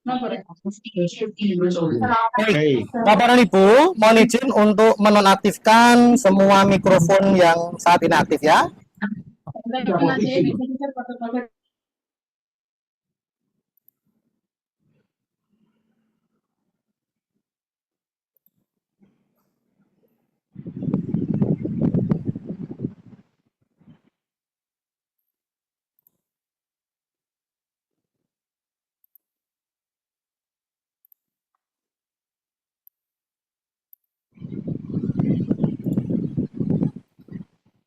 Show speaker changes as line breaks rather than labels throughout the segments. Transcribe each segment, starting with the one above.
Oke, Bapak dan Ibu, mohon izin untuk menonaktifkan semua mikrofon yang saat ini aktif ya.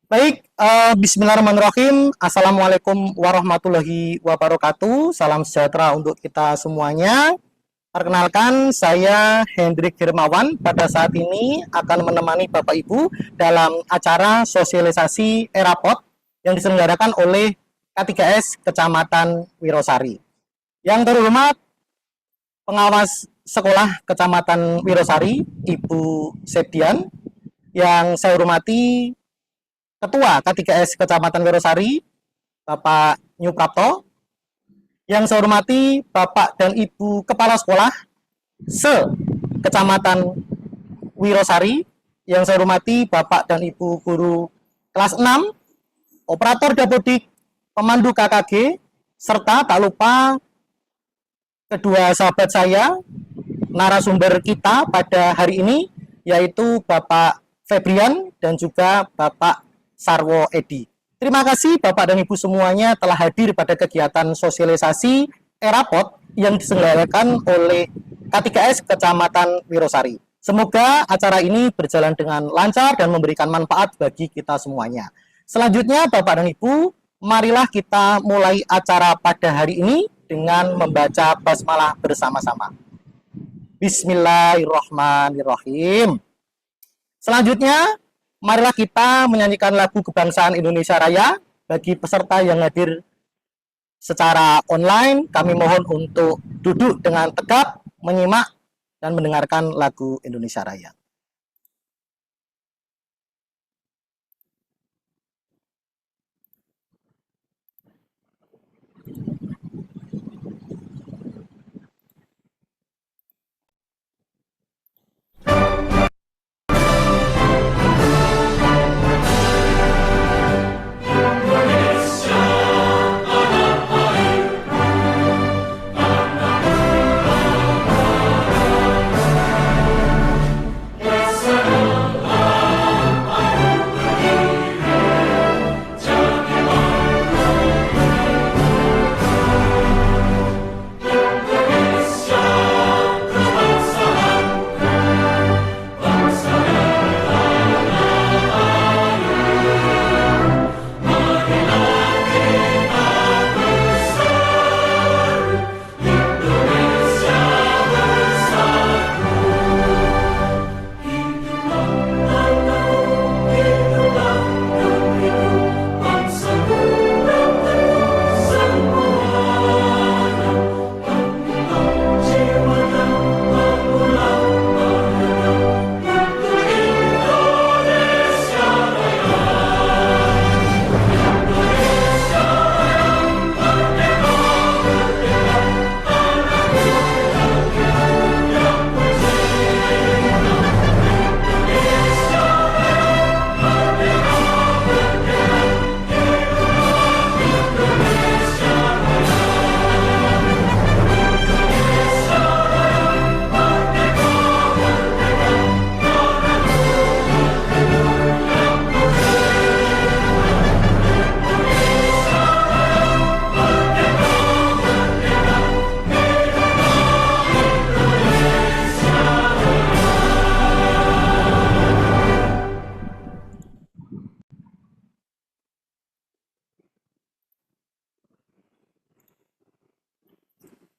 Baik, Bismillahirrahmanirrahim. Assalamualaikum warahmatullahi wabarakatuh. Salam sejahtera untuk kita semuanya. Perkenalkan, saya Hendrik Firmawan. Pada saat ini akan menemani Bapak Ibu dalam acara sosialisasi Erapot yang diselenggarakan oleh K3S Kecamatan Wirosari. Yang terhormat Pengawas Sekolah Kecamatan Wirosari, Ibu Septian. Yang saya hormati Ketua K3S Kecamatan Wirosari, Bapak Nyuprapto. Yang saya hormati Bapak dan Ibu Kepala Sekolah Kecamatan Wirosari. Yang saya hormati Bapak dan Ibu Guru kelas 6, Operator Dapodik, Pemandu KKG, serta tak lupa kedua sahabat saya, narasumber kita pada hari ini, yaitu Bapak Febrian dan juga Bapak Sarwo Edi. Terima kasih Bapak dan Ibu semuanya telah hadir pada kegiatan sosialisasi Erapot yang diselenggarakan oleh K3S Kecamatan Wirosari. Semoga acara ini berjalan dengan lancar dan memberikan manfaat bagi kita semuanya. Selanjutnya Bapak dan Ibu, marilah kita mulai acara pada hari ini dengan membaca basmalah bersama-sama. Bismillahirrahmanirrahim. Selanjutnya, marilah kita menyanyikan lagu Kebangsaan Indonesia Raya. Bagi peserta yang hadir secara online, kami mohon untuk duduk dengan tegap, menyimak, dan mendengarkan lagu Indonesia Raya.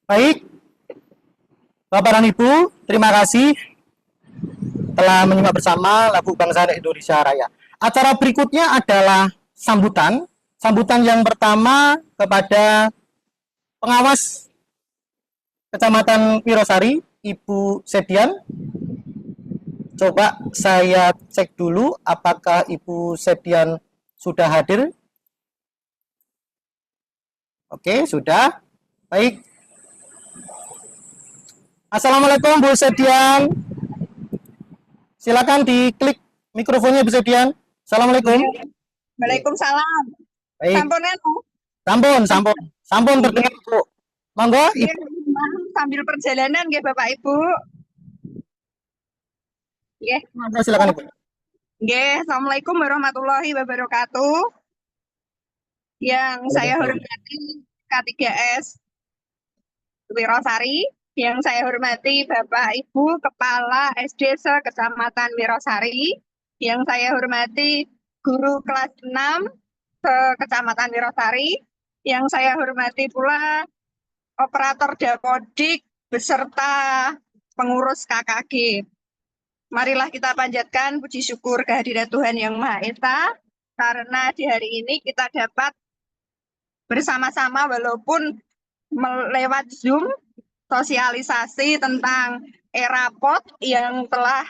Baik, Bapak dan Ibu, terima kasih telah menyimak bersama lagu Kebangsaan Indonesia Raya. Acara berikutnya adalah sambutan. Sambutan yang pertama kepada pengawas Kecamatan Wirosari, Ibu Sedian. Coba saya cek dulu apakah Ibu Sedian sudah hadir. Oke, sudah. Baik. Assalamualaikum Bu Sedian. Silakan diklik mikrofonnya Bu Sedian. Assalamualaikum.
Nggih. Waalaikumsalam.
Baik,
Sampun anu,
sampun, sampun, sampun terdengar Bu. Monggo
nggih,
Ibu.
sambil perjalanan nggih Bapak Ibu. Nggih.
Monggo silakan Ibu.
Nggih, Assalamualaikum warahmatullahi wabarakatuh. Yang saya
Waalaikumsalam.
hormati K3S Wirosari, yang saya hormati Bapak Ibu Kepala SD Kecamatan Wirosari, yang saya hormati guru kelas 6 Kecamatan Wirosari, yang saya hormati pula operator Dapodik beserta pengurus KKG. Marilah kita panjatkan puji syukur kehadirat Tuhan Yang Maha Esa, karena di hari ini kita dapat bersama-sama walaupun lewat Zoom sosialisasi tentang ERAPOD yang telah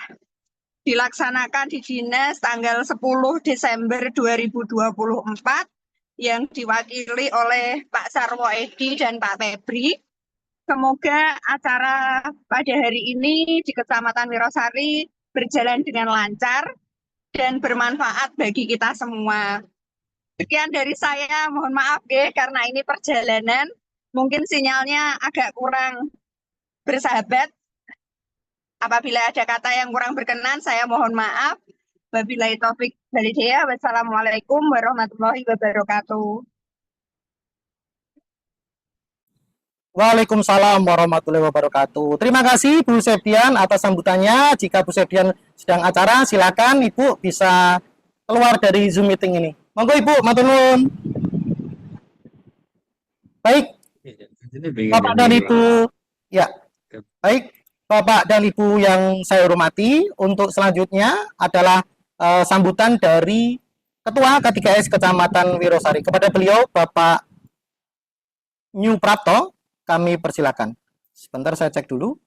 dilaksanakan di Dinas tanggal 10 Desember 2024 yang diwakili oleh Pak Sarwo Edi dan Pak Febri. Semoga acara pada hari ini di Kecamatan Wirosari berjalan dengan lancar dan bermanfaat bagi kita semua. Sekian dari saya, mohon maaf ya, karena ini perjalanan, mungkin sinyalnya agak kurang bersahabat. Apabila ada kata yang kurang berkenan, saya mohon maaf. Wabillahi taufik walhidayah. Wassalamualaikum warahmatullahi wabarakatuh.
Waalaikumsalam warahmatullahi wabarakatuh. Terima kasih Bu Septian atas sambutannya. Jika Bu Septian sedang acara, silakan Ibu bisa keluar dari Zoom meeting ini. Monggo Ibu, matur nuwun. Baik, Bapak dan Ibu. Ya, baik. Bapak dan Ibu yang saya hormati, untuk selanjutnya adalah sambutan dari Ketua K3S Kecamatan Wirosari. Kepada beliau, Bapak New Prapto, kami persilakan. Sebentar saya cek dulu.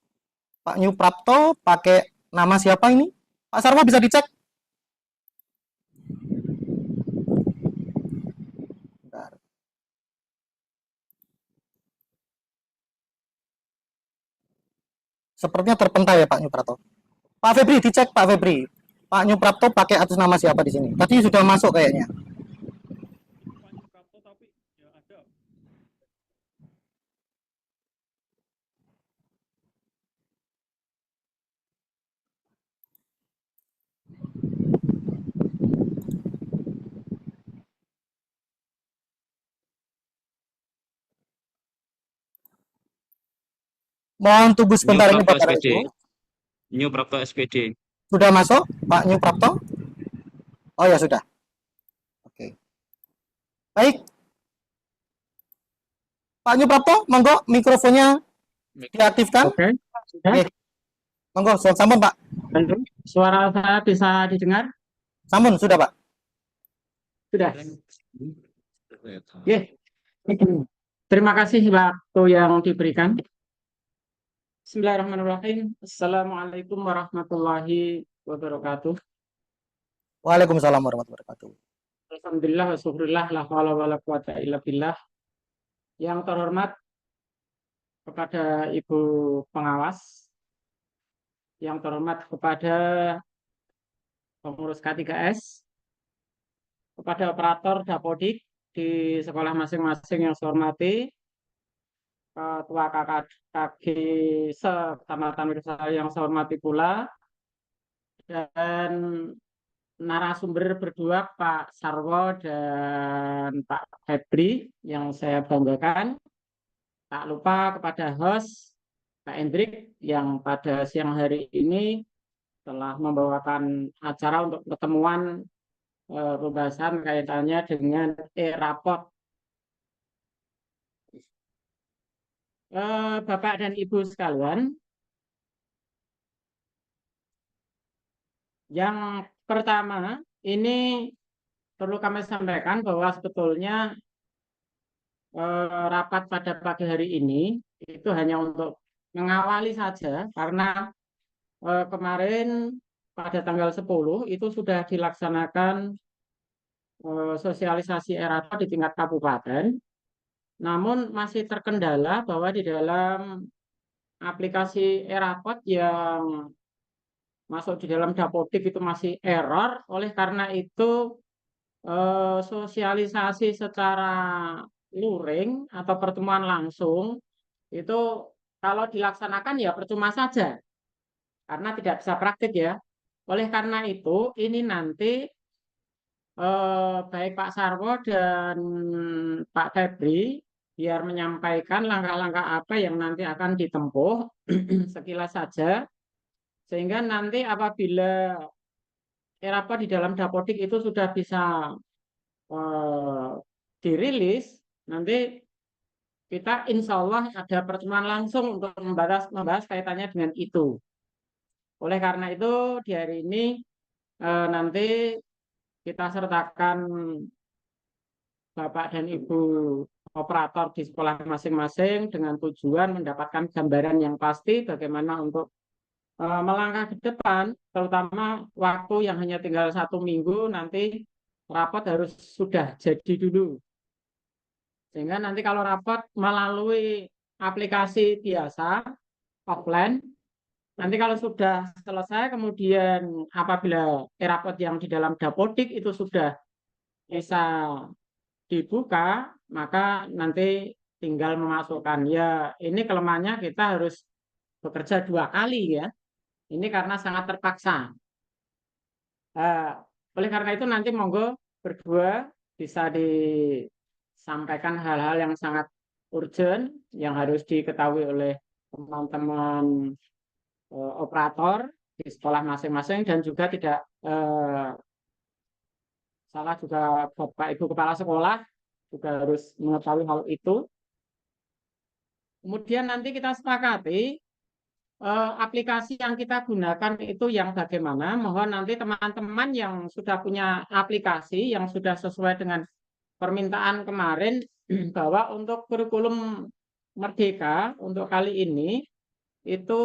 Pak New Prapto pakai nama siapa ini? Pak Sarwo bisa dicek? Bentar. Sepertinya terpental ya Pak New Prapto. Pak Febri dicek Pak Febri. Pak New Prapto pakai atas nama siapa di sini? Tadi sudah masuk kayaknya. Mohon tunggu
New
sebentar ini
Prapto
Bapak dan
SPD.
Ibu.
New Prapto SPD.
Sudah masuk Pak New Prapto? Oh ya sudah. Oke. Baik. Pak New Prapto, monggo mikrofonnya diaktifkan.
Oke, sudah.
Oke. Monggo, sampun Pak.
Suara saya bisa didengar?
Sampun, sudah Pak.
Sudah. Oke. Terima kasih waktu yang diberikan. Bismillahirrahmanirrahim. Assalamualaikum warahmatullahi wabarakatuh.
Waalaikumsalam warahmatullahi wabarakatuh.
Alhamdulillah wa syukurillah la haula wala quwata illa billah. Yang terhormat kepada Ibu Pengawas, yang terhormat kepada pengurus K3S, kepada operator Dapodik di sekolah masing-masing yang saya hormati, Ketua KKG Kecamatan Wirosari yang saya hormati pula, dan narasumber berdua Pak Sarwo dan Pak Febri yang saya banggakan. Tak lupa kepada host Pak Hendrik yang pada siang hari ini telah membawakan acara untuk pertemuan pembahasan kaitannya dengan ERAPOD. Bapak dan Ibu sekalian, yang pertama ini perlu kami sampaikan bahwa sebetulnya rapat pada pagi hari ini itu hanya untuk mengawali saja, karena kemarin pada tanggal 10 itu sudah dilaksanakan sosialisasi ERAPOD di tingkat kabupaten. Namun masih terkendala bahwa di dalam aplikasi e-rapot yang masuk di dalam Dapodik itu masih error. Oleh karena itu sosialisasi secara luring atau pertemuan langsung itu kalau dilaksanakan ya percuma saja karena tidak bisa praktik ya. Oleh karena itu ini nanti baik Pak Sarwo dan Pak Febri biar menyampaikan langkah-langkah apa yang nanti akan ditempuh sekilas saja, sehingga nanti apabila e-rapot di dalam Dapodik itu sudah bisa dirilis, nanti kita insya Allah ada pertemuan langsung untuk membahas kaitannya dengan itu. Oleh karena itu di hari ini nanti kita sertakan Bapak dan Ibu operator di sekolah masing-masing dengan tujuan mendapatkan gambaran yang pasti bagaimana untuk melangkah ke depan, terutama waktu yang hanya tinggal 1 minggu, nanti rapot harus sudah jadi dulu. Sehingga nanti kalau rapot melalui aplikasi biasa, offline, nanti kalau sudah selesai, kemudian apabila e-rapot yang di dalam Dapodik itu sudah bisa dibuka, maka nanti tinggal memasukkan. Ya, ini kelemahannya kita harus bekerja 2 kali ya. Ini karena sangat terpaksa. Oleh karena itu nanti monggo berdua bisa disampaikan hal-hal yang sangat urgent yang harus diketahui oleh teman-teman operator di sekolah masing-masing dan juga tidak salah juga Bapak Ibu Kepala Sekolah juga harus mengetahui hal itu. Kemudian nanti kita sepakati aplikasi yang kita gunakan itu yang bagaimana. Mohon nanti teman-teman yang sudah punya aplikasi yang sudah sesuai dengan permintaan kemarin bahwa untuk kurikulum Merdeka untuk kali ini itu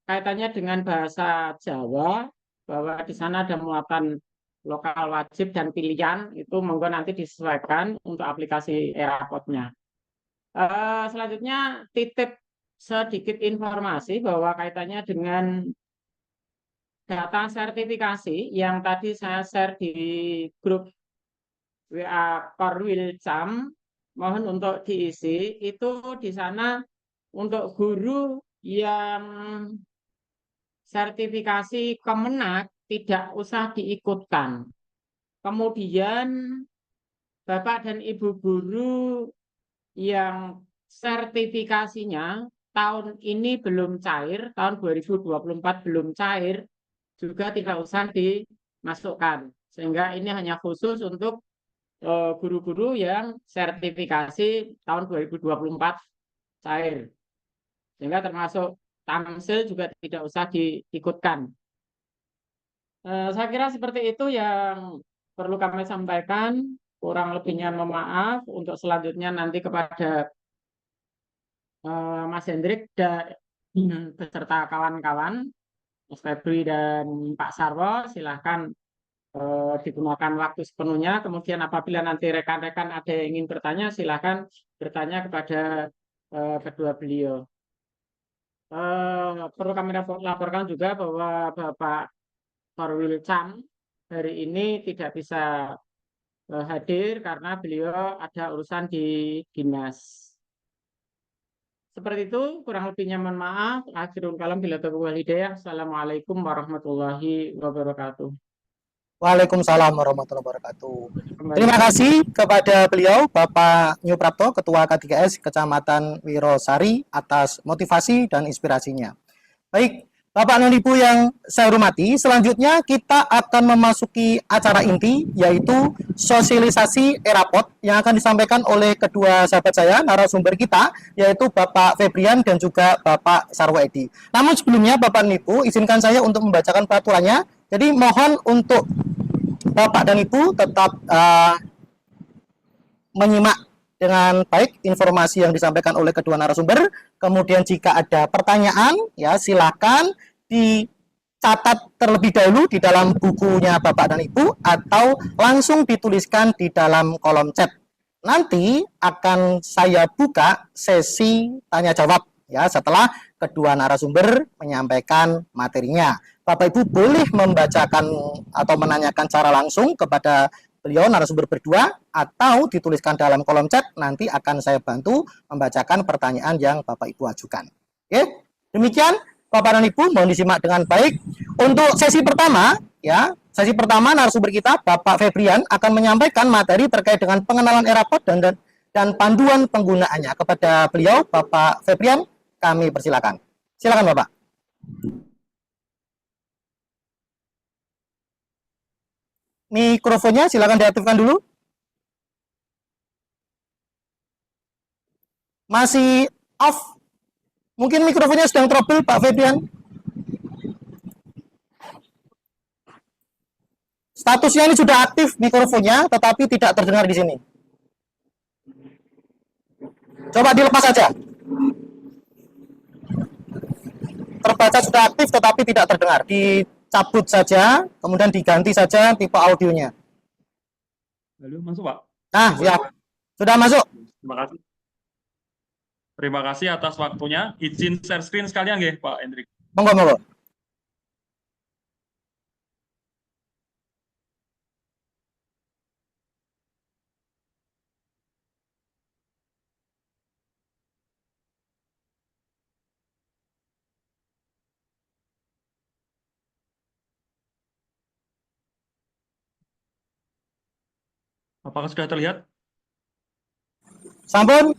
kaitannya dengan bahasa Jawa, bahwa di sana ada muatan lokal wajib dan pilihan, itu monggo nanti disesuaikan untuk aplikasi e-rapotnya. Selanjutnya titip sedikit informasi bahwa kaitannya dengan data sertifikasi yang tadi saya share di grup WA Korwil Cam, mohon untuk diisi. Itu di sana untuk guru yang sertifikasi Kemenak tidak usah diikutkan. Kemudian Bapak dan Ibu guru yang sertifikasinya tahun ini belum cair, tahun 2024 belum cair, juga tidak usah dimasukkan. Sehingga ini hanya khusus untuk guru-guru yang sertifikasi tahun 2024 cair. Sehingga termasuk Tamsil juga tidak usah diikutkan. Saya kira seperti itu yang perlu kami sampaikan. Kurang lebihnya mohon maaf. Untuk selanjutnya nanti kepada Mas Hendrik dan beserta kawan-kawan, Mas Febri dan Pak Sarwo, silahkan digunakan waktu sepenuhnya. Kemudian apabila nanti rekan-rekan ada yang ingin bertanya, silahkan bertanya kepada kedua beliau. Perlu kami laporkan juga bahwa Bapak Korwil Cam hari ini tidak bisa hadir karena beliau ada urusan di dinas. Seperti itu, kurang lebihnya mohon maaf. Akhirul kalam bila taufiq wal hidayah. Assalamualaikum warahmatullahi wabarakatuh.
Waalaikumsalam warahmatullahi wabarakatuh. Terima kasih kepada beliau Bapak Nyu Prapto, Ketua K3S Kecamatan Wirosari atas motivasi dan inspirasinya. Baik, Bapak dan Ibu yang saya hormati, selanjutnya kita akan memasuki acara inti, yaitu sosialisasi e-rapot yang akan disampaikan oleh kedua sahabat saya, narasumber kita, yaitu Bapak Febrian dan juga Bapak Sarwo Edi. Namun sebelumnya, Bapak dan Ibu, izinkan saya untuk membacakan peraturannya. Jadi mohon untuk Bapak dan Ibu tetap menyimak dengan baik informasi yang disampaikan oleh kedua narasumber. Kemudian jika ada pertanyaan, ya silakan dicatat terlebih dahulu di dalam bukunya Bapak dan Ibu atau langsung dituliskan di dalam kolom chat. Nanti akan saya buka sesi tanya jawab ya setelah kedua narasumber menyampaikan materinya. Bapak Ibu boleh membacakan atau menanyakan secara langsung kepada beliau narasumber berdua atau dituliskan dalam kolom chat, nanti akan saya bantu membacakan pertanyaan yang Bapak Ibu ajukan. Oke, demikian Bapak dan Ibu, mohon disimak dengan baik. Untuk sesi pertama, ya, sesi pertama narasumber kita Bapak Febrian akan menyampaikan materi terkait dengan pengenalan ERAPOD dan panduan penggunaannya. Kepada beliau, Bapak Febrian, kami persilakan. Silakan Bapak. Mikrofonnya silakan diaktifkan dulu. Masih off. Mungkin mikrofonnya sedang trouble, Pak Febrian. Statusnya ini sudah aktif mikrofonnya, tetapi tidak terdengar di sini. Coba dilepas saja. Terbaca sudah aktif, tetapi tidak terdengar. Dicabut saja, kemudian diganti saja tipe audionya.
Halo, masuk Pak?
Nah, siap. Sudah masuk.
Terima kasih. Terima kasih atas waktunya. Izin share screen sekalian nggih, Pak Hendrik.
Monggo, monggo.
Apakah sudah terlihat?
Sampun.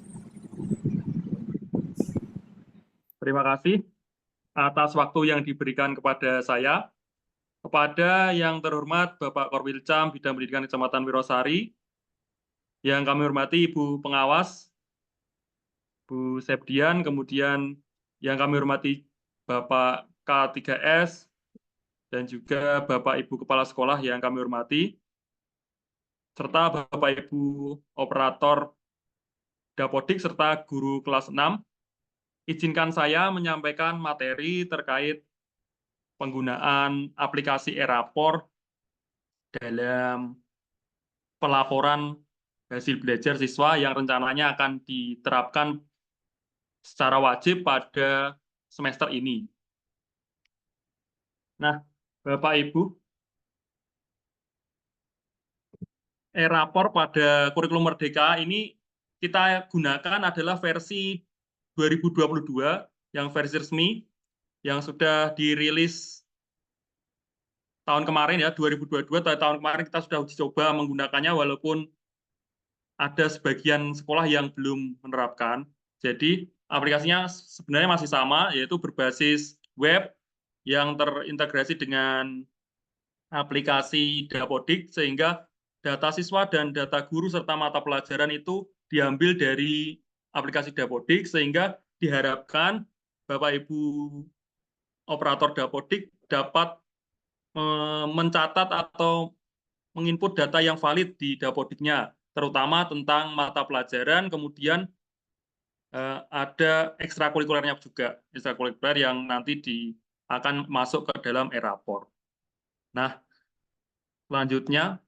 Terima kasih atas waktu yang diberikan kepada saya. Kepada yang terhormat Bapak Korwilcam Bidang Pendidikan Kecamatan Wirosari, yang kami hormati Ibu Pengawas, Bu Sepdian, kemudian yang kami hormati Bapak K3S, dan juga Bapak Ibu Kepala Sekolah yang kami hormati, serta Bapak Ibu Operator Dapodik serta guru kelas 6, izinkan saya menyampaikan materi terkait penggunaan aplikasi ERAPOR dalam pelaporan hasil belajar siswa yang rencananya akan diterapkan secara wajib pada semester ini. Nah, Bapak Ibu, ERAPOR pada kurikulum Merdeka ini kita gunakan adalah versi 2022 yang versi resmi yang sudah dirilis tahun kemarin ya, 2022 tahun kemarin kita sudah uji coba menggunakannya walaupun ada sebagian sekolah yang belum menerapkan. Jadi aplikasinya sebenarnya masih sama, yaitu berbasis web yang terintegrasi dengan aplikasi Dapodik sehingga data siswa dan data guru serta mata pelajaran itu diambil dari aplikasi Dapodik sehingga diharapkan Bapak Ibu operator Dapodik dapat mencatat atau menginput data yang valid di Dapodiknya, terutama tentang mata pelajaran, kemudian ada ekstrakurikulernya juga, ekstrakurikuler yang nanti akan masuk ke dalam ERAPOR. Nah, selanjutnya,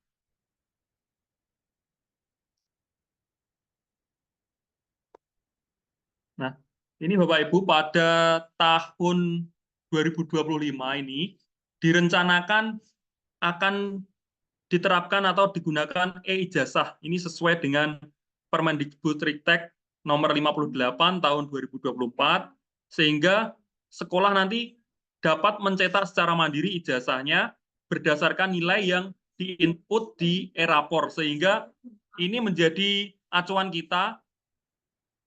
nah ini Bapak Ibu pada tahun 2025 ini direncanakan akan diterapkan atau digunakan e-ijazah. Ini sesuai dengan Permendikbudristek nomor 58 tahun 2024, sehingga sekolah nanti dapat mencetak secara mandiri ijazahnya berdasarkan nilai yang diinput di ERAPOR, sehingga ini menjadi acuan kita.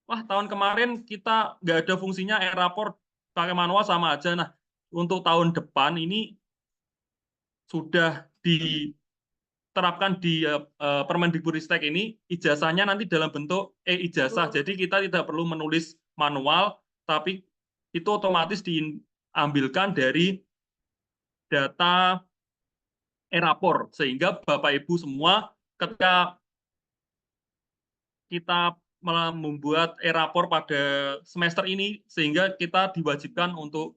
Wah, tahun kemarin kita nggak ada fungsinya ERAPOR, pakai manual sama aja. Nah, untuk tahun depan ini sudah diterapkan di Permendikbudristek ini, ijazahnya nanti dalam bentuk e-ijazah. Jadi kita tidak perlu menulis manual, tapi itu otomatis diambilkan dari data ERAPOR. Sehingga Bapak Ibu semua ketika kita membuat ERAPOR pada semester ini, sehingga kita diwajibkan untuk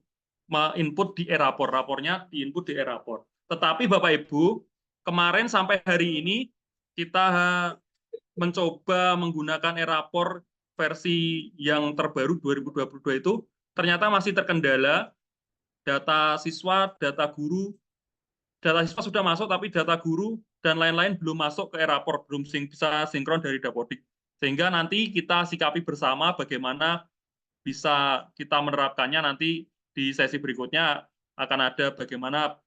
input di ERAPOR, rapornya diinput di ERAPOR. Tetapi Bapak Ibu, kemarin sampai hari ini kita mencoba menggunakan ERAPOR versi yang terbaru 2022 itu ternyata masih terkendala data siswa, data guru, data siswa sudah masuk tapi data guru dan lain-lain belum masuk ke e-rapor, belum bisa sinkron dari Dapodik. Sehingga nanti kita sikapi bersama bagaimana bisa kita menerapkannya nanti di sesi berikutnya akan ada bagaimana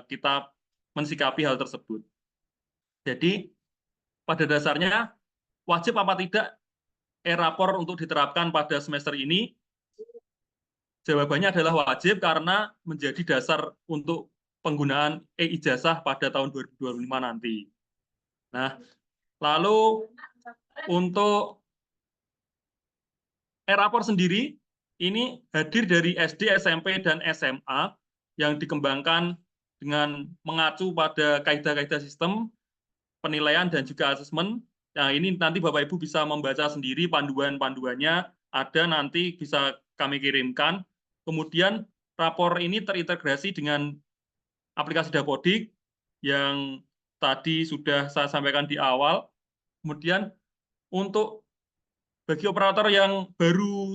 kita mensikapi hal tersebut. Jadi pada dasarnya wajib apa tidak e-rapor untuk diterapkan pada semester ini? Jawabannya adalah wajib karena menjadi dasar untuk penggunaan e-ijazah pada tahun 2025 nanti. Nah, lalu untuk e-rapor sendiri, ini hadir dari SD, SMP, dan SMA yang dikembangkan dengan mengacu pada kaidah-kaidah sistem, penilaian, dan juga asesmen. Nah, ini nanti Bapak Ibu bisa membaca sendiri panduan-panduannya, ada nanti bisa kami kirimkan. Kemudian rapor ini terintegrasi dengan aplikasi Dapodik yang tadi sudah saya sampaikan di awal. Kemudian untuk bagi operator yang baru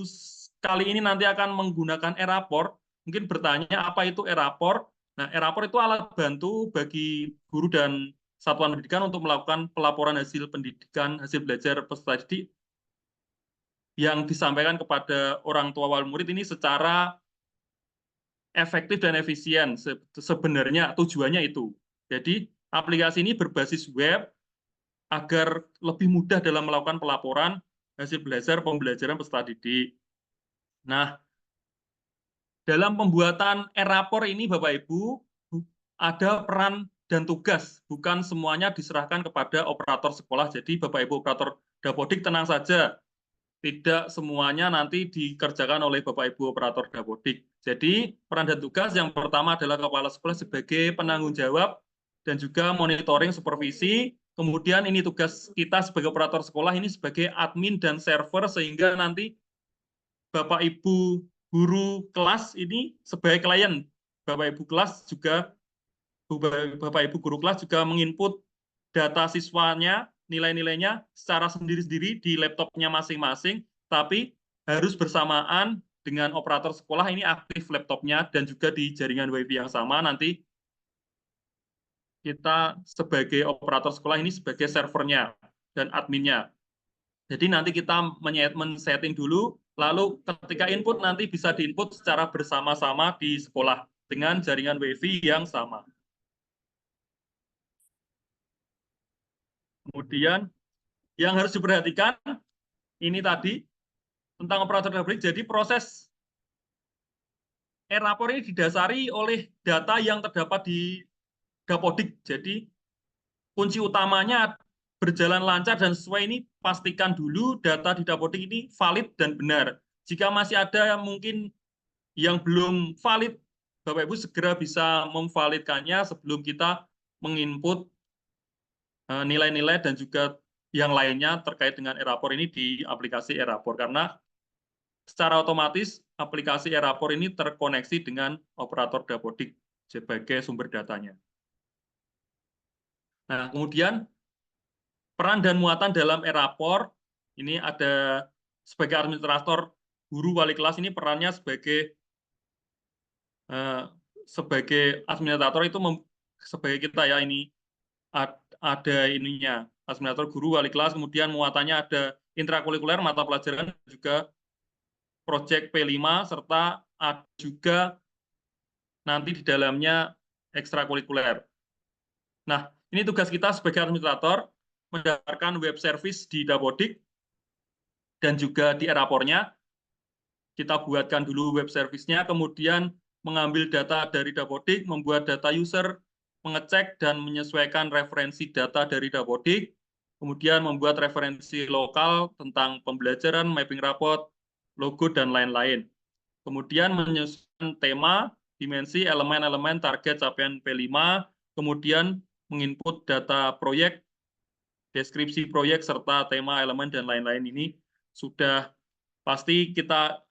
kali ini nanti akan menggunakan e-rapor, mungkin bertanya apa itu e-rapor. Nah, e-rapor itu alat bantu bagi guru dan satuan pendidikan untuk melakukan pelaporan hasil pendidikan, hasil belajar peserta didik yang disampaikan kepada orang tua wali murid ini secara efektif dan efisien. Sebenarnya tujuannya itu. Jadi, aplikasi ini berbasis web agar lebih mudah dalam melakukan pelaporan hasil belajar pembelajaran peserta didik. Nah, dalam pembuatan e-rapor ini Bapak Ibu ada peran dan tugas, bukan semuanya diserahkan kepada operator sekolah. Jadi Bapak Ibu operator Dapodik tenang saja, tidak semuanya nanti dikerjakan oleh Bapak Ibu operator Dapodik. Jadi peran dan tugas yang pertama adalah kepala sekolah sebagai penanggung jawab dan juga monitoring supervisi. Kemudian ini tugas kita sebagai operator sekolah ini sebagai admin dan server sehingga nanti Bapak Ibu guru kelas ini sebagai klien. Bapak Ibu kelas juga Bapak Ibu guru kelas juga menginput data siswanya, nilai-nilainya secara sendiri-sendiri di laptopnya masing-masing, tapi harus bersamaan dengan operator sekolah ini aktif laptopnya dan juga di jaringan WiFi yang sama. Nanti kita sebagai operator sekolah ini sebagai servernya dan adminnya. Jadi nanti kita men-setting dulu, lalu ketika input nanti bisa diinput secara bersama-sama di sekolah dengan jaringan WiFi yang sama. Kemudian yang harus diperhatikan ini tadi tentang operator Dapodik. Jadi proses e-rapor ini didasari oleh data yang terdapat di Dapodik. Jadi kunci utamanya berjalan lancar dan sesuai ini pastikan dulu data di Dapodik ini valid dan benar. Jika masih ada mungkin yang belum valid, Bapak Ibu segera bisa memvalidkannya sebelum kita menginput nilai-nilai dan juga yang lainnya terkait dengan e-rapor ini di aplikasi e-rapor. Karena secara otomatis aplikasi e-rapor ini terkoneksi dengan operator Dapodik sebagai sumber datanya. Nah, kemudian peran dan muatan dalam e-rapor ini ada sebagai administrator guru wali kelas ini perannya sebagai administrator itu sebagai kita ya ini ada ininya administrator guru wali kelas, kemudian muatannya ada intrakurikuler mata pelajaran juga proyek P5 serta ada juga nanti di dalamnya ekstrakurikuler. Nah, ini tugas kita sebagai administrator mendaftarkan web service di Dapodik dan juga di e-rapornya. Kita buatkan dulu web service-nya, kemudian mengambil data dari Dapodik, membuat data user, mengecek dan menyesuaikan referensi data dari Dapodik, kemudian membuat referensi lokal tentang pembelajaran, mapping raport, logo, dan lain-lain. Kemudian menyusun tema, dimensi, elemen-elemen, target capaian P5, kemudian menginput data proyek, deskripsi proyek, serta tema, elemen, dan lain-lain ini sudah pasti kita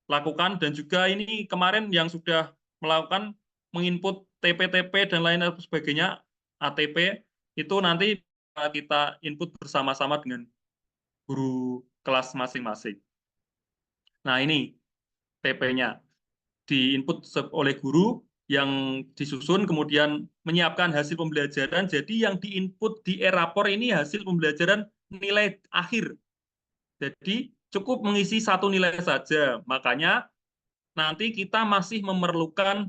lakukan. Dan juga ini kemarin yang sudah melakukan menginput TP-TP dan lain sebagainya, ATP, itu nanti kita input bersama-sama dengan guru kelas masing-masing. Nah, ini TP-nya diinput oleh guru yang disusun, kemudian menyiapkan hasil pembelajaran. Jadi yang diinput di e-rapor ini hasil pembelajaran nilai akhir. Jadi cukup mengisi satu nilai saja. Makanya nanti kita masih memerlukan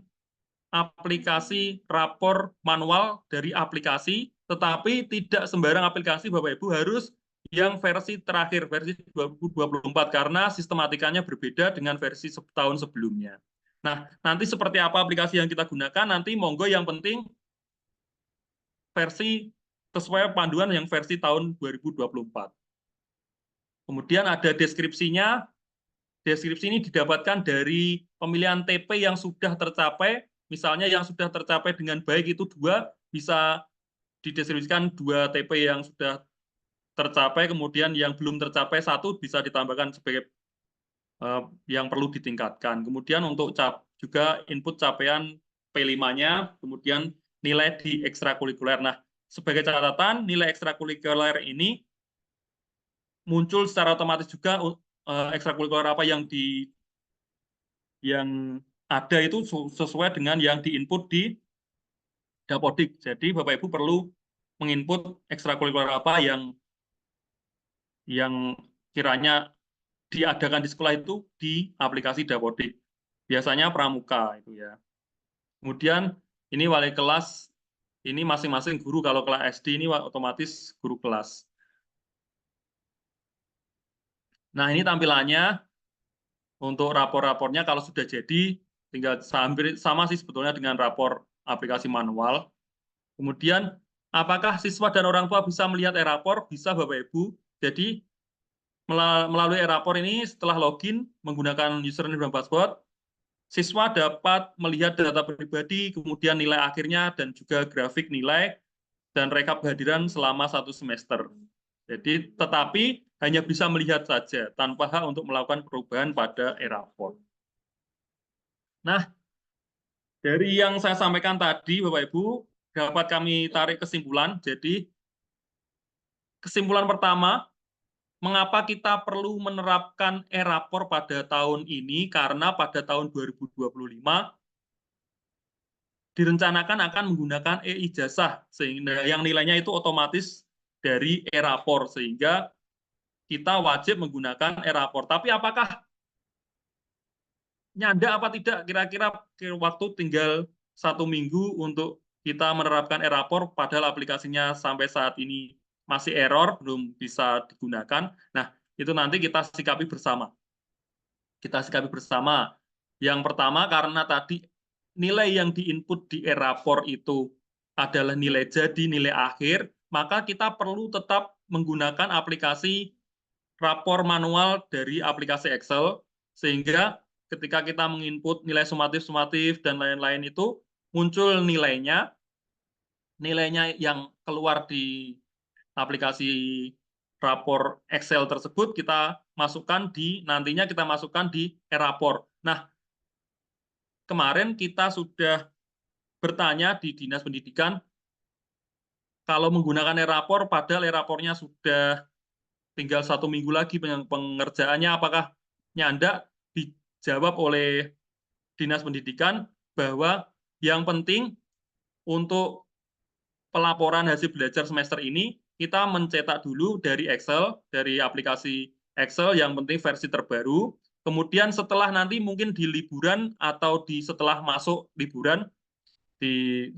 aplikasi rapor manual dari aplikasi, tetapi tidak sembarang aplikasi Bapak Ibu, harus yang versi terakhir, versi 2024, karena sistematikanya berbeda dengan versi tahun sebelumnya. Nah, nanti seperti apa aplikasi yang kita gunakan, nanti monggo, yang penting versi sesuai panduan yang versi tahun 2024. Kemudian ada deskripsinya. Deskripsi ini didapatkan dari pemilihan TP yang sudah tercapai. Misalnya yang sudah tercapai dengan baik itu 2, bisa dideskripsikan 2 TP yang sudah tercapai, kemudian yang belum tercapai 1 bisa ditambahkan sebagai yang perlu ditingkatkan. Kemudian untuk juga input capaian P5-nya, kemudian nilai di ekstrakurikuler. Nah, sebagai catatan, nilai ekstrakurikuler ini muncul secara otomatis juga, ekstrakurikuler apa yang ada itu sesuai dengan yang diinput di Dapodik. Jadi Bapak Ibu perlu menginput ekstrakurikuler apa yang kiranya diadakan di sekolah itu di aplikasi Dapodik. Biasanya pramuka itu ya. Kemudian ini wali kelas, ini masing-masing guru. Kalau kelas SD ini otomatis guru kelas. Nah, ini tampilannya untuk rapor-rapornya. Kalau sudah jadi, tinggal hampir sama sih sebetulnya dengan rapor aplikasi manual. Kemudian, apakah siswa dan orang tua bisa melihat e-rapor? Bisa Bapak Ibu. Jadi, melalui e-rapor ini, setelah login menggunakan username dan password, siswa dapat melihat data pribadi, kemudian nilai akhirnya, dan juga grafik nilai, dan rekap kehadiran selama 1 semester. Jadi, tetapi hanya bisa melihat saja, tanpa hak untuk melakukan perubahan pada e-rapor. Nah, dari yang saya sampaikan tadi, Bapak Ibu, dapat kami tarik kesimpulan. Jadi, kesimpulan pertama, mengapa kita perlu menerapkan e-rapor pada tahun ini? Karena pada tahun 2025 direncanakan akan menggunakan e-ijazah, sehingga yang nilainya itu otomatis dari e-rapor, sehingga kita wajib menggunakan e-rapor. Tapi apakah nyanda apa tidak? Kira-kira waktu tinggal 1 minggu untuk kita menerapkan e-rapor, padahal aplikasinya sampai saat ini masih error, belum bisa digunakan. Nah, itu nanti kita sikapi bersama. Yang pertama, karena tadi nilai yang diinput di e-rapor itu adalah nilai jadi, nilai akhir, maka kita perlu tetap menggunakan aplikasi rapor manual dari aplikasi Excel, sehingga ketika kita menginput nilai sumatif dan lain-lain itu muncul nilainya yang keluar di aplikasi rapor Excel tersebut nantinya kita masukkan di e-rapor. Nah, kemarin kita sudah bertanya di Dinas Pendidikan kalau menggunakan e-rapor, padahal e-rapornya sudah tinggal 1 minggu lagi pengerjaannya, apakah nyanda? Dijawab oleh Dinas Pendidikan bahwa yang penting untuk pelaporan hasil belajar semester ini, kita mencetak dulu dari Excel, dari aplikasi Excel, yang penting versi terbaru. Kemudian setelah nanti mungkin di liburan atau setelah masuk liburan,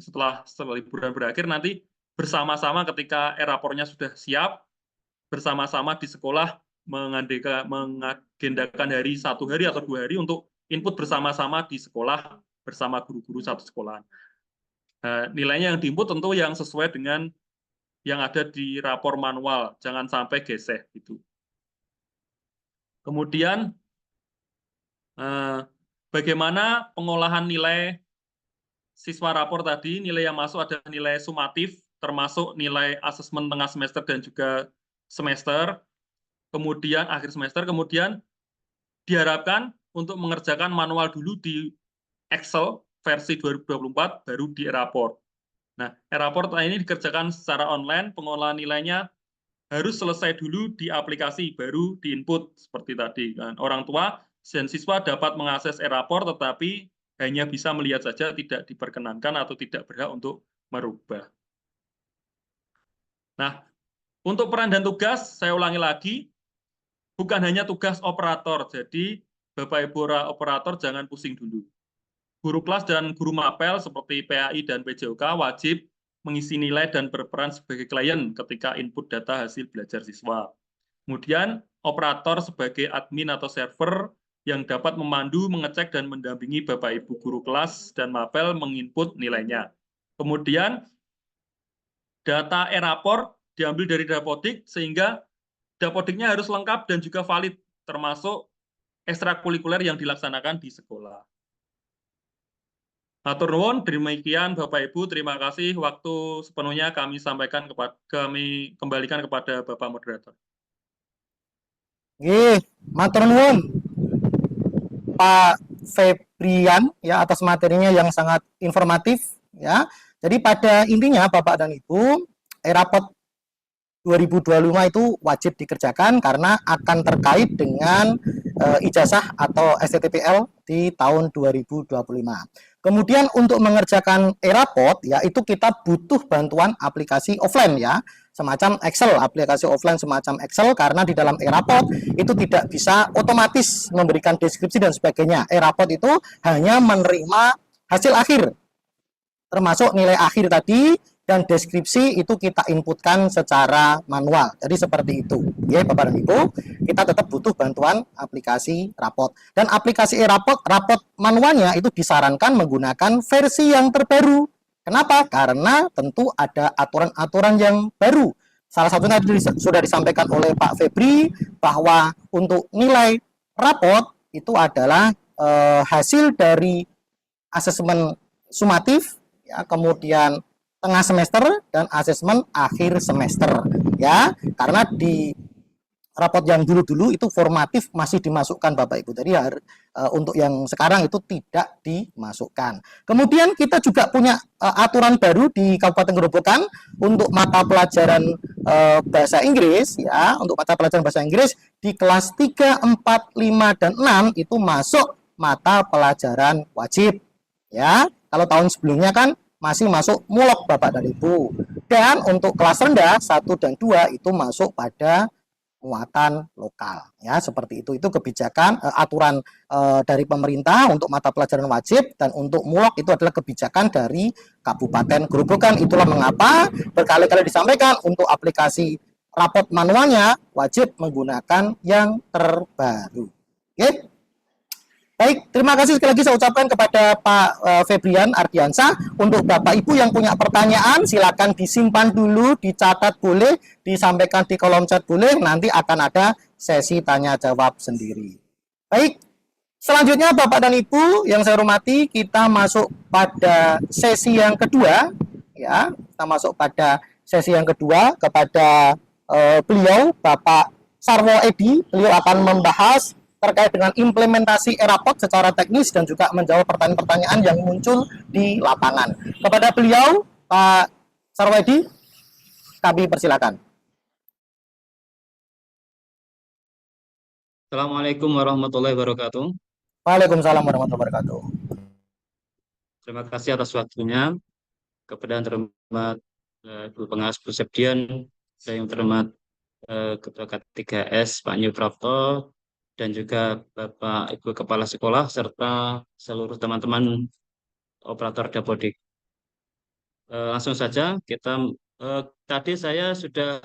setelah liburan berakhir, nanti bersama-sama ketika e-rapornya sudah siap, bersama-sama di sekolah mengagendakan hari 1 hari atau 2 hari untuk input bersama-sama di sekolah bersama guru-guru satu sekolah. Nilainya yang diinput tentu yang sesuai dengan yang ada di rapor manual, jangan sampai gesek gitu. Kemudian bagaimana pengolahan nilai siswa rapor tadi? Nilai yang masuk adalah nilai sumatif, termasuk nilai asesmen tengah semester dan juga semester, kemudian akhir semester, kemudian diharapkan untuk mengerjakan manual dulu di Excel versi 2024, baru di e-rapor. Nah, e-rapor ini dikerjakan secara online, pengolahan nilainya harus selesai dulu di aplikasi, baru diinput seperti tadi kan. Orang tua dan siswa dapat mengakses e-rapor, tetapi hanya bisa melihat saja, tidak diperkenankan atau tidak berhak untuk merubah. Nah, untuk peran dan tugas, saya ulangi lagi, bukan hanya tugas operator. Jadi, Bapak Ibu operator jangan pusing dulu. Guru kelas dan guru mapel seperti PAI dan PJOK wajib mengisi nilai dan berperan sebagai klien ketika input data hasil belajar siswa. Kemudian, operator sebagai admin atau server yang dapat memandu, mengecek, dan mendampingi Bapak Ibu guru kelas dan mapel menginput nilainya. Kemudian, data e-rapor diambil dari Dapodik, sehingga Dapodiknya harus lengkap dan juga valid, termasuk ekstrakurikuler yang dilaksanakan di sekolah. Matur nuwun, demikian Bapak Ibu, terima kasih. Waktu sepenuhnya kami kembalikan kepada Bapak Moderator.
Nggih, matur nuwun Pak Febrian ya atas materinya yang sangat informatif ya. Jadi pada intinya Bapak dan Ibu, e-rapor 2025 itu wajib dikerjakan karena akan terkait dengan ijazah atau STTPL di tahun 2025. Kemudian untuk mengerjakan e-rapor ya itu kita butuh bantuan aplikasi offline ya, semacam Excel, aplikasi offline semacam Excel, karena di dalam e-rapor itu tidak bisa otomatis memberikan deskripsi dan sebagainya. E-rapor itu hanya menerima hasil akhir, termasuk nilai akhir tadi, dan deskripsi itu kita inputkan secara manual. Jadi seperti itu. Ya, Bapak dan Ibu, kita tetap butuh bantuan aplikasi rapot. Dan aplikasi e-rapot, rapot manualnya itu disarankan menggunakan versi yang terbaru. Kenapa? Karena tentu ada aturan-aturan yang baru. Salah satunya tadi sudah disampaikan oleh Pak Febri bahwa untuk nilai rapot itu adalah hasil dari asesmen sumatif, ya, kemudian tengah semester dan asesmen akhir semester ya, karena di rapot yang dulu-dulu itu formatif masih dimasukkan Bapak Ibu, jadi untuk yang sekarang itu tidak dimasukkan. Kemudian kita juga punya aturan baru di Kabupaten Gerobokan untuk mata pelajaran bahasa Inggris ya, untuk mata pelajaran bahasa Inggris di kelas 3, 4, 5 dan 6 itu masuk mata pelajaran wajib ya. Kalau tahun sebelumnya kan masih masuk mulok Bapak dan Ibu. Dan untuk kelas rendah 1 dan 2 itu masuk pada muatan lokal ya, seperti itu. Itu kebijakan aturan dari pemerintah untuk mata pelajaran wajib, dan untuk mulok itu adalah kebijakan dari Kabupaten Gerobokan. Itulah mengapa berkali-kali disampaikan untuk aplikasi rapot manualnya wajib menggunakan yang terbaru. Oke. Baik, terima kasih sekali lagi saya ucapkan kepada Pak Febrian Ardiansah. Untuk Bapak Ibu yang punya pertanyaan, silakan disimpan dulu, dicatat boleh, disampaikan di kolom chat boleh, nanti akan ada sesi tanya jawab sendiri. Baik, selanjutnya Bapak dan Ibu yang saya hormati, kita masuk pada sesi yang kedua ya. Kita masuk pada sesi yang kedua kepada beliau Bapak Sarwo Edi. Beliau akan membahas terkait dengan implementasi e-rapor secara teknis dan juga menjawab pertanyaan-pertanyaan yang muncul di lapangan. Kepada beliau, Pak Sarwedi, kami persilakan.
Assalamualaikum warahmatullahi wabarakatuh.
Waalaikumsalam warahmatullahi wabarakatuh.
Terima kasih atas waktunya. Kepada yang terhormat Ibu Pengawas Bu Sepdian, saya yang terhormat Ketua K3S Pak Nyu Prapto, dan juga Bapak Ibu Kepala Sekolah serta seluruh teman-teman operator Dapodik. Langsung saja kita tadi saya sudah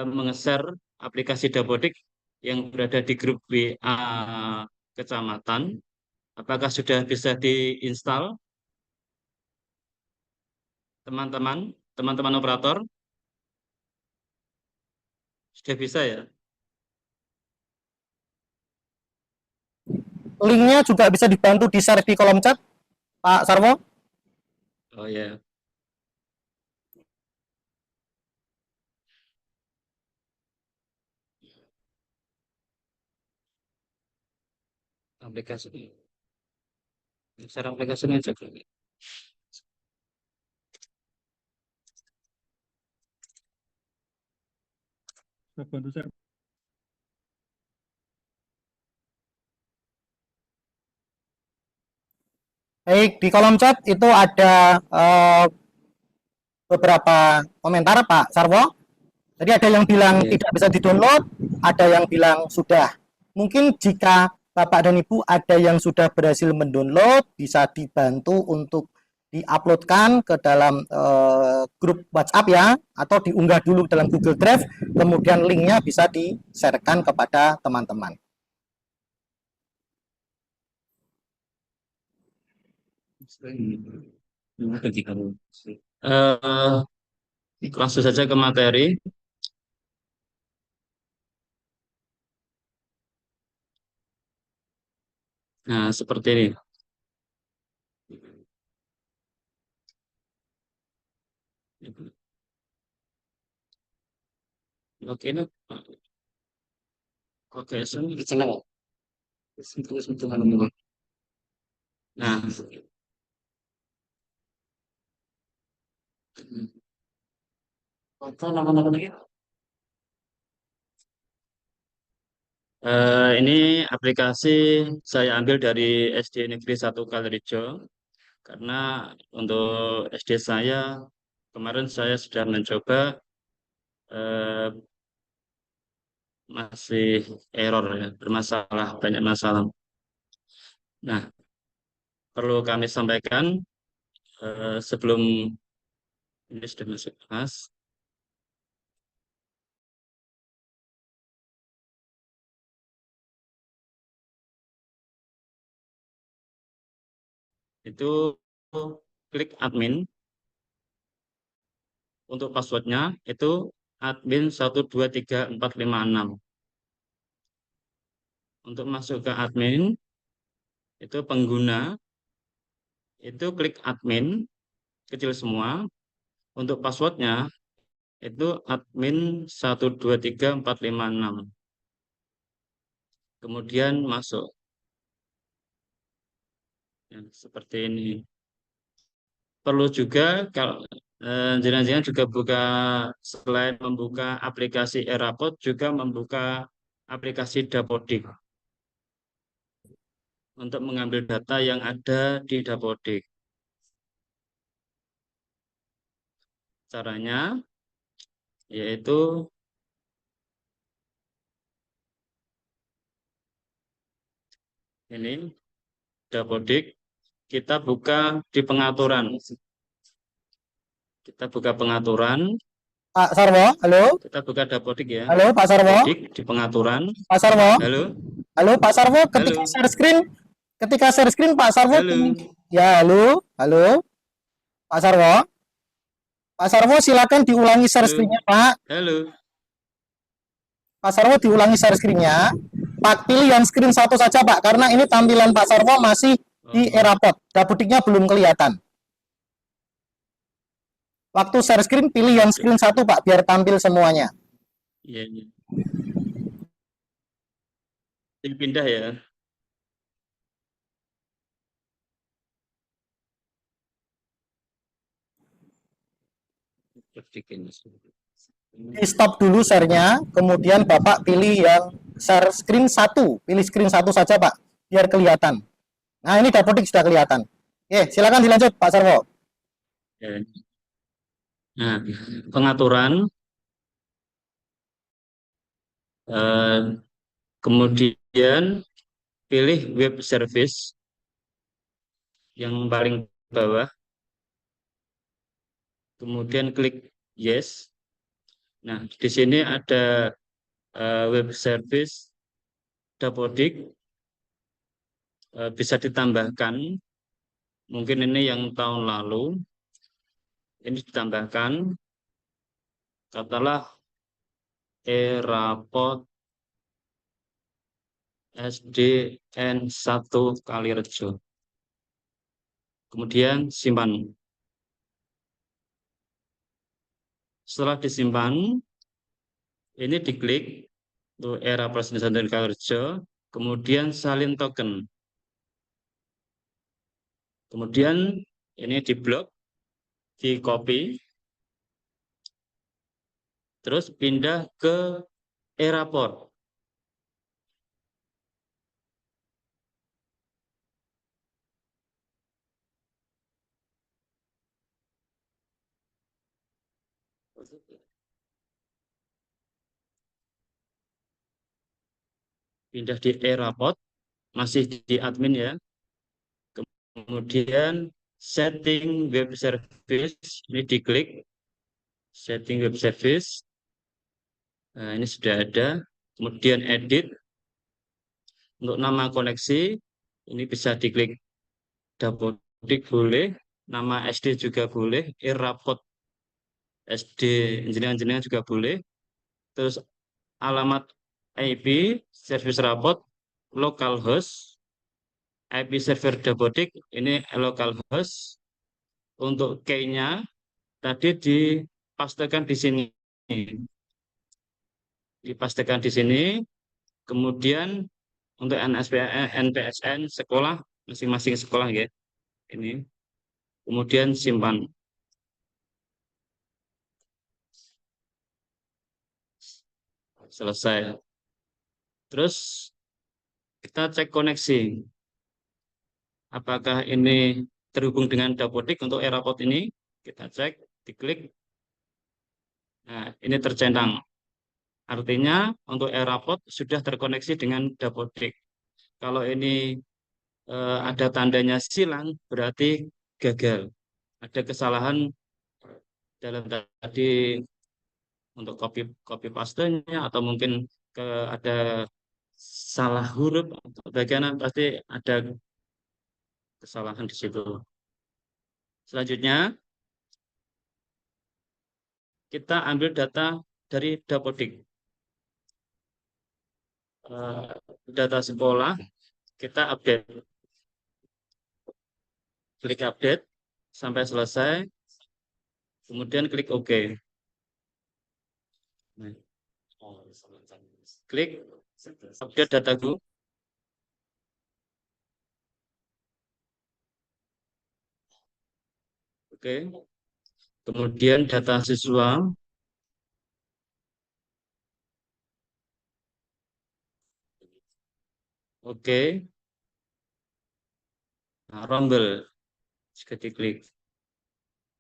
menge-share aplikasi Dapodik yang berada di grup WA kecamatan. Apakah sudah bisa diinstal, teman-teman operator? Sudah bisa ya?
Linknya juga bisa dibantu di-share di kolom chat, Pak Sarwo.
Oh ya. Aplikasi. Share aplikasinya juga.
Saya bantu share.
Baik, di kolom chat itu ada beberapa komentar Pak Sarwo. Jadi ada yang bilang
Iya.
tidak bisa di-download, ada yang bilang sudah. Mungkin jika Bapak dan Ibu ada yang sudah berhasil mendownload, bisa dibantu untuk diuploadkan ke dalam grup WhatsApp ya, atau diunggah dulu dalam Google Drive, kemudian linknya bisa di-sharekan kepada teman-teman.
Langsung saja ke materi. Nah, seperti ini. Oke, ini. Oke, nah, foto nama-nama lagi. Ini aplikasi saya ambil dari SD Negeri 1 Kalerijo karena untuk SD saya kemarin saya sudah mencoba eh, masih error ya, bermasalah, banyak masalah. Nah, perlu kami sampaikan sebelum ini sudah masuk kelas. Itu klik admin. Untuk passwordnya itu admin 123456. Untuk masuk ke admin, itu pengguna, itu klik admin, kecil semua. Untuk passwordnya, itu admin 123456. Kemudian masuk. Ya, seperti ini. Perlu juga kalau jangan-jangan juga buka, selain membuka aplikasi Erapod juga membuka aplikasi Dapodik untuk mengambil data yang ada di Dapodik. Caranya yaitu ini Dapodik, kita buka di pengaturan. Kita buka pengaturan.
Pak Sarwo, halo?
Kita buka Dapodik ya.
Halo Pak Sarwo?
Dapodik di pengaturan.
Pak Sarwo?
Halo.
Halo Pak Sarwo, ketika
Halo.
share screen Pak Sarwo.
Halo.
Ya, halo. Halo. Pak Sarwo. Pak Sarwo silakan diulangi share
Halo.
screen-nya, Pak.
Halo.
Pak Sarwo diulangi share screen-nya. Pak, pilih yang screen satu saja, Pak, karena ini tampilan Pak Sarwo masih di Erapod. Dapotiknya belum kelihatan. Waktu share screen, pilih yang screen satu, Pak, biar tampil semuanya.
Iya, iya. Pindah ya.
Di stop dulu share-nya, kemudian Bapak pilih yang share screen satu. Pilih screen satu saja, Pak, biar kelihatan. Nah, ini Dapodik sudah kelihatan. Oke, silakan dilanjut, Pak Sarwo.
Ya. Nah, pengaturan, kemudian pilih web service yang paling bawah, kemudian klik yes. Nah, di sini ada web service Dapodik, bisa ditambahkan. Mungkin ini yang tahun lalu, ini ditambahkan, katalah Erapod SDN 1 Kalirejo. Kemudian simpan. Setelah disimpan, ini diklik untuk Erapod SDN 1 Kalirejo, kemudian salin token. Kemudian ini diblok, di copy, terus pindah ke e-raport. Pindah di e-raport, masih di admin ya. Kemudian setting web service, ini diklik setting web service. Nah, ini sudah ada. Kemudian edit. Untuk nama koneksi, ini bisa diklik Dapodik boleh, nama SD juga boleh, e-raport SD jenengan-jenengan juga boleh. Terus alamat IP, service raport, localhost, IP server Dapodik, ini localhost. Untuk key-nya tadi dipastekan di sini. Dipastikan di sini. Kemudian untuk NPSN sekolah, masing-masing sekolah ya. Ini. Kemudian simpan. Selesai. Terus kita cek koneksi. Apakah ini terhubung dengan Dapodik untuk e-raport ini? Kita cek, diklik. Nah, ini tercentang. Artinya untuk e-raport sudah terkoneksi dengan Dapodik. Kalau ini ada tandanya silang, berarti gagal. Ada kesalahan dalam tadi untuk copy pastenya atau mungkin ada salah huruf atau bagian pasti ada kesalahan di situ. Selanjutnya kita ambil data dari Dapodik. Data sekolah kita update. Klik update sampai selesai. Kemudian klik OK. Klik update dataku. Oke. Kemudian data siswa. Oke. Nah, rombel. Jika diklik.